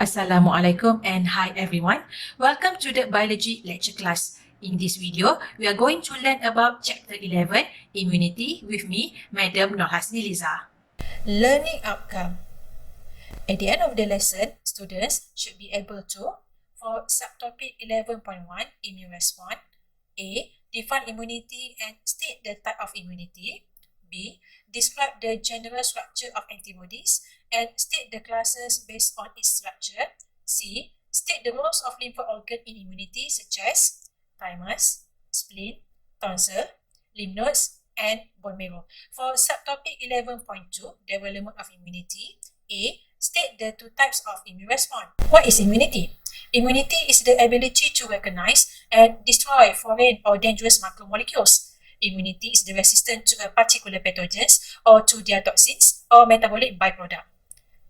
Assalamualaikum and hi everyone. Welcome to the biology lecture class. In this video, we are going to learn about chapter 11, immunity with me, Madam Nurhasni Liza. Learning outcome. At the end of the lesson, students should be able to, for subtopic 11.1, immune response, A. Define immunity and state the type of immunity. B. Describe the general structure of antibodies and state the classes based on its structure. C. State the roles of lymph organ in immunity such as thymus, spleen, tonsil, lymph nodes, and bone marrow. For subtopic 11.2, development of immunity, A. State the two types of immune response. What is immunity? Immunity is the ability to recognize and destroy foreign or dangerous macromolecules. Immunity is the resistance to a particular pathogens or to their toxins or metabolic byproduct.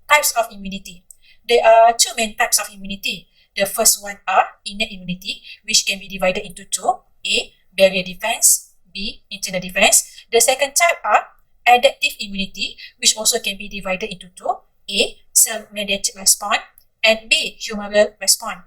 Types of immunity. There are two main types of immunity. The first one are innate immunity, which can be divided into two. A. Barrier defense. B. Internal defense. The second type are adaptive immunity, which also can be divided into two. A. Cell-mediated response and B. Humoral response.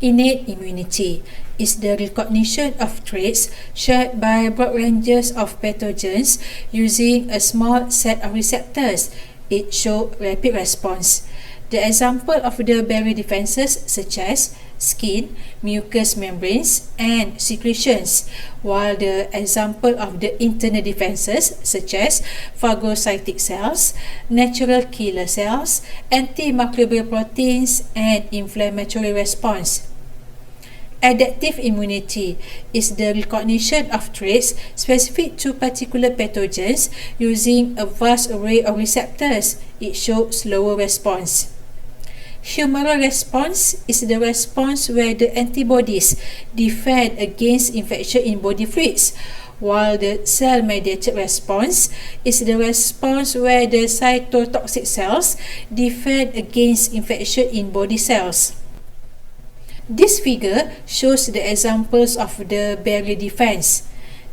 Innate immunity is the recognition of traits shared by broad ranges of pathogens using a small set of receptors. It shows rapid response. The example of the barrier defenses such as skin, mucous membranes, and secretions, while the example of the internal defenses such as phagocytic cells, natural killer cells, antimicrobial proteins, and inflammatory response. Adaptive immunity is the recognition of traits specific to particular pathogens using a vast array of receptors. It shows slower response. Humoral response is the response where the antibodies defend against infection in body fluids, while the cell-mediated response is the response where the cytotoxic cells defend against infection in body cells. This figure shows the examples of the barrier defense.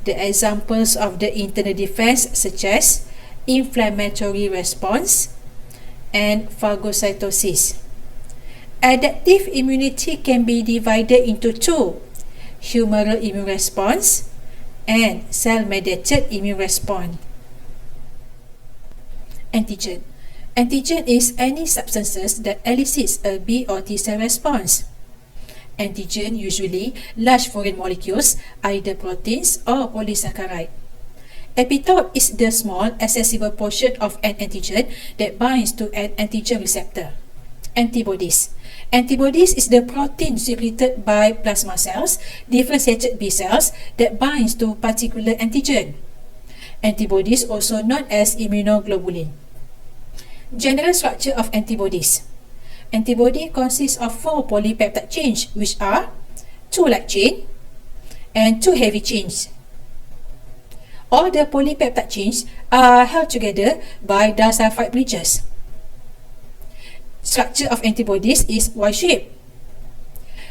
The examples of the internal defense such as inflammatory response and phagocytosis. Adaptive immunity can be divided into two: humoral immune response and cell-mediated immune response. Antigen. Antigen is any substances that elicits a B or T cell response. Antigen usually large foreign molecules, either proteins or polysaccharide. Epitope is the small accessible portion of an antigen that binds to an antigen receptor. Antibodies. Antibodies is the protein secreted by plasma cells, differentiated B cells that binds to particular antigen. Antibodies also known as immunoglobulin. General structure of antibodies. Antibody consists of 4 polypeptide chains, which are 2 light chain and 2 heavy chains. All the polypeptide chains are held together by disulfide bridges. Structure of antibodies is Y-shaped.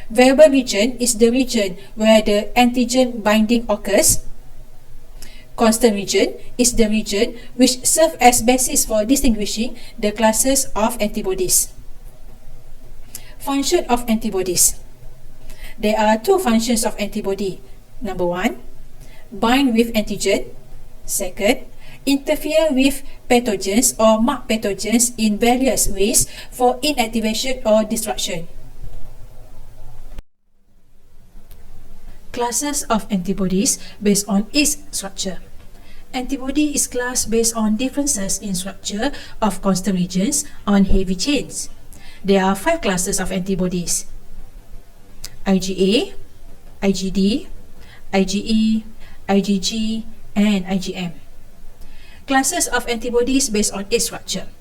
Variable region is the region where the antigen binding occurs. Constant region is the region which serves as basis for distinguishing the classes of antibodies. Function of antibodies. There are two functions of antibody. Number 1, bind with antigen. Second, interfere with pathogens or mark pathogens in various ways for inactivation or destruction. Classes of antibodies based on its structure. Antibody is classed based on differences in structure of constant regions on heavy chains. There are 5 classes of antibodies: IgA, IgD, IgE, IgG, and IgM. Classes of antibodies based on its structure.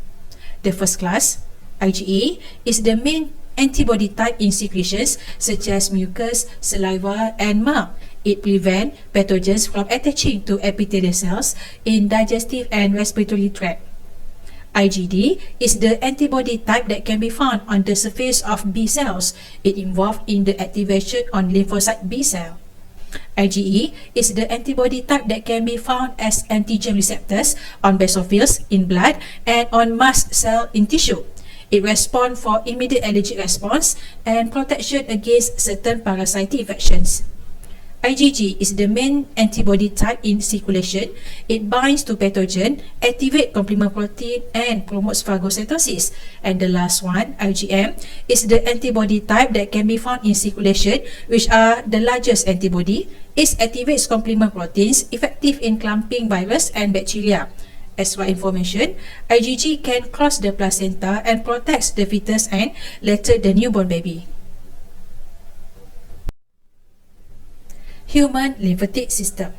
The first class, IgA, is the main antibody type in secretions such as mucus, saliva, and milk. It prevents pathogens from attaching to epithelial cells in digestive and respiratory tract. IgD is the antibody type that can be found on the surface of B cells. It involved in the activation on lymphocyte B cell. IgE is the antibody type that can be found as antigen receptors on basophils in blood and on mast cell in tissue. It responds for immediate allergic response and protection against certain parasitic infections. IgG is the main antibody type in circulation. It binds to pathogen, activates complement protein, and promotes phagocytosis. And the last one, IgM, is the antibody type that can be found in circulation, which are the largest antibody. It activates complement proteins, effective in clumping virus and bacteria. As for information, IgG can cross the placenta and protects the fetus and later the newborn baby. Human lymphatic system.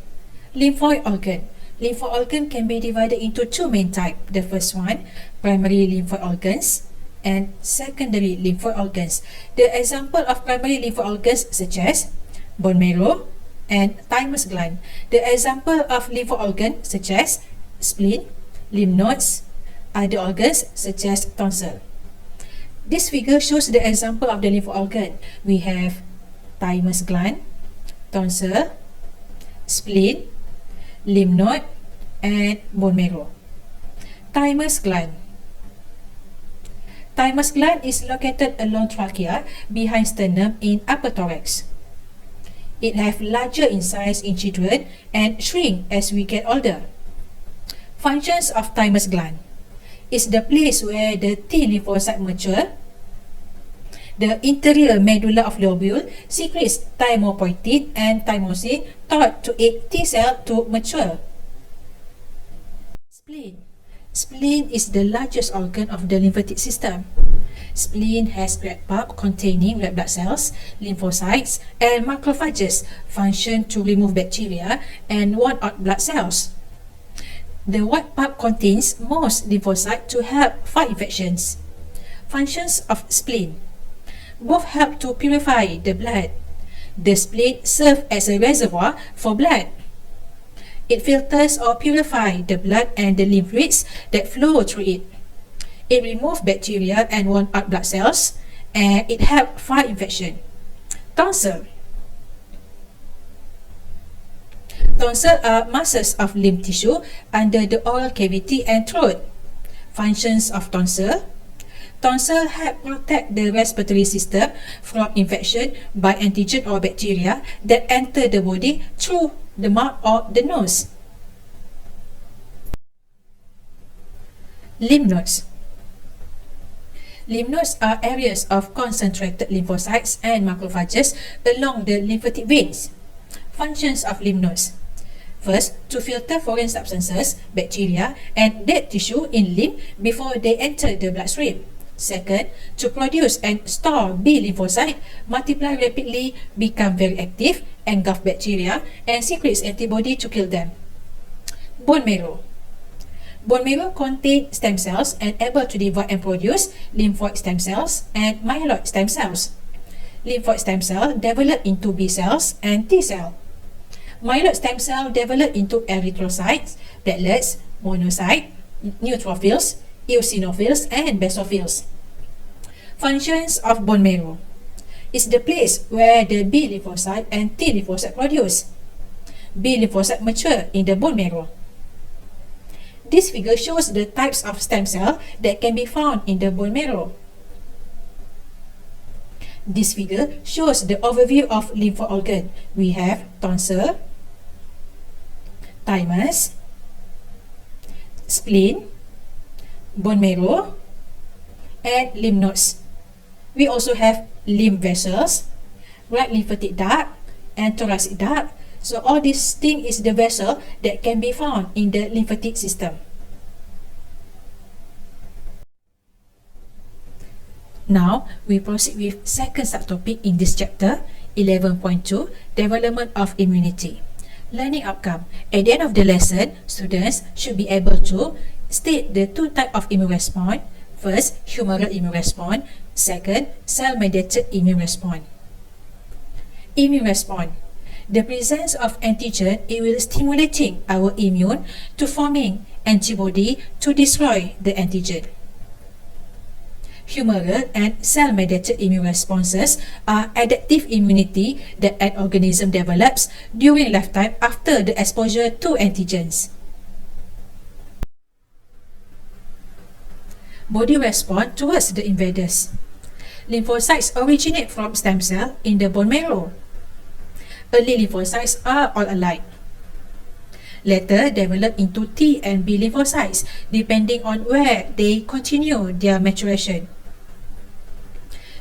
Lymphoid organ. Lymphoid organ can be divided into two main types. The first one, primary lymphoid organs, and secondary lymphoid organs. The example of primary lymphoid organs such as bone marrow and thymus gland. The example of lymphoid organ such as spleen, lymph nodes, other organs such as tonsil. This figure shows the example of the lymphoid organ. We have thymus gland, tonsil, spleen, lymph node, and bone marrow. Thymus gland. Thymus gland is located along trachea, behind sternum in upper thorax. It has larger in size in children and shrink as we get older. Functions of thymus gland is the place where the T lymphocyte mature. The interior medulla of lobule secretes thymopoietin and thymosin thought to aid T cell to mature. Spleen. Spleen is the largest organ of the lymphatic system. Spleen has red pulp containing red blood cells, lymphocytes, and macrophages function to remove bacteria and ward out blood cells. The white pulp contains most lymphocytes to help fight infections. Functions of spleen. Both help to purify the blood. The spleen serves as a reservoir for blood. It filters or purifies the blood and the lymph fluids that flow through it. It removes bacteria and ward out blood cells, and it helps fight infection. Tonsil. Tonsil are masses of lymph tissue under the oral cavity and throat. Functions of tonsil. Tonsil help protect the respiratory system from infection by antigen or bacteria that enter the body through the mouth or the nose. Lymph nodes. Lymph nodes are areas of concentrated lymphocytes and macrophages along the lymphatic veins. Functions of lymph nodes. First, to filter foreign substances, bacteria, and dead tissue in lymph before they enter the bloodstream. Second, to produce and store B lymphocyte, multiply rapidly, become very active, engulf bacteria, and secretes antibody to kill them. Bone marrow. Bone marrow contains stem cells and able to divide and produce lymphoid stem cells and myeloid stem cells. Lymphoid stem cell develop into B cells and T cell. Myeloid stem cell develop into erythrocytes, platelets, monocytes, neutrophils, eosinophils, and basophils. Functions of bone marrow is the place where the B lymphocyte and T lymphocyte produce. B lymphocyte mature in the bone marrow. This figure shows the types of stem cell that can be found in the bone marrow. This figure shows the overview of lymphoid organ. We have tonsil, thymus, spleen, bone marrow, and lymph nodes. We also have lymph vessels, right lymphatic duct, and thoracic duct. So all these things is the vessel that can be found in the lymphatic system. Now, we proceed with second subtopic in this chapter, 11.2, Development of Immunity. Learning outcome. At the end of the lesson, students should be able to state the two types of immune response. First, humoral immune response. Second, cell-mediated immune response. Immune response. The presence of antigen, it will stimulating our immune to forming antibody to destroy the antigen. Humoral and cell-mediated immune responses are adaptive immunity that an organism develops during lifetime after the exposure to antigens. body response towards the invaders. Lymphocytes originate from stem cells in the bone marrow. Early lymphocytes are all alike. Later develop into T and B lymphocytes depending on where they continue their maturation.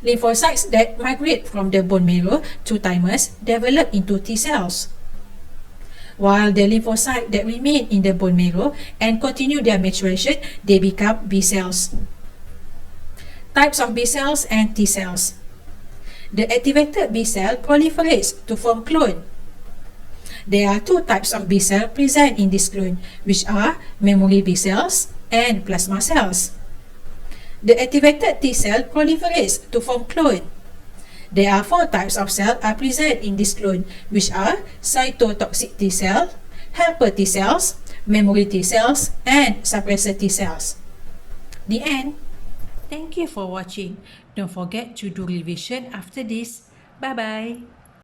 Lymphocytes that migrate from the bone marrow to thymus develop into T cells, while the lymphocytes that remain in the bone marrow and continue their maturation, they become B cells. Types of B cells and T cells. The activated B cell proliferates to form clone. There are two types of B cells present in this clone, which are memory B cells and plasma cells. The activated T cell proliferates to form clone. There are four types of cells are present in this clone, which are cytotoxic T cell, helper T cells, memory T cells, and suppressor T cells. The end. Thank you for watching. Don't forget to do revision after this. Bye-bye.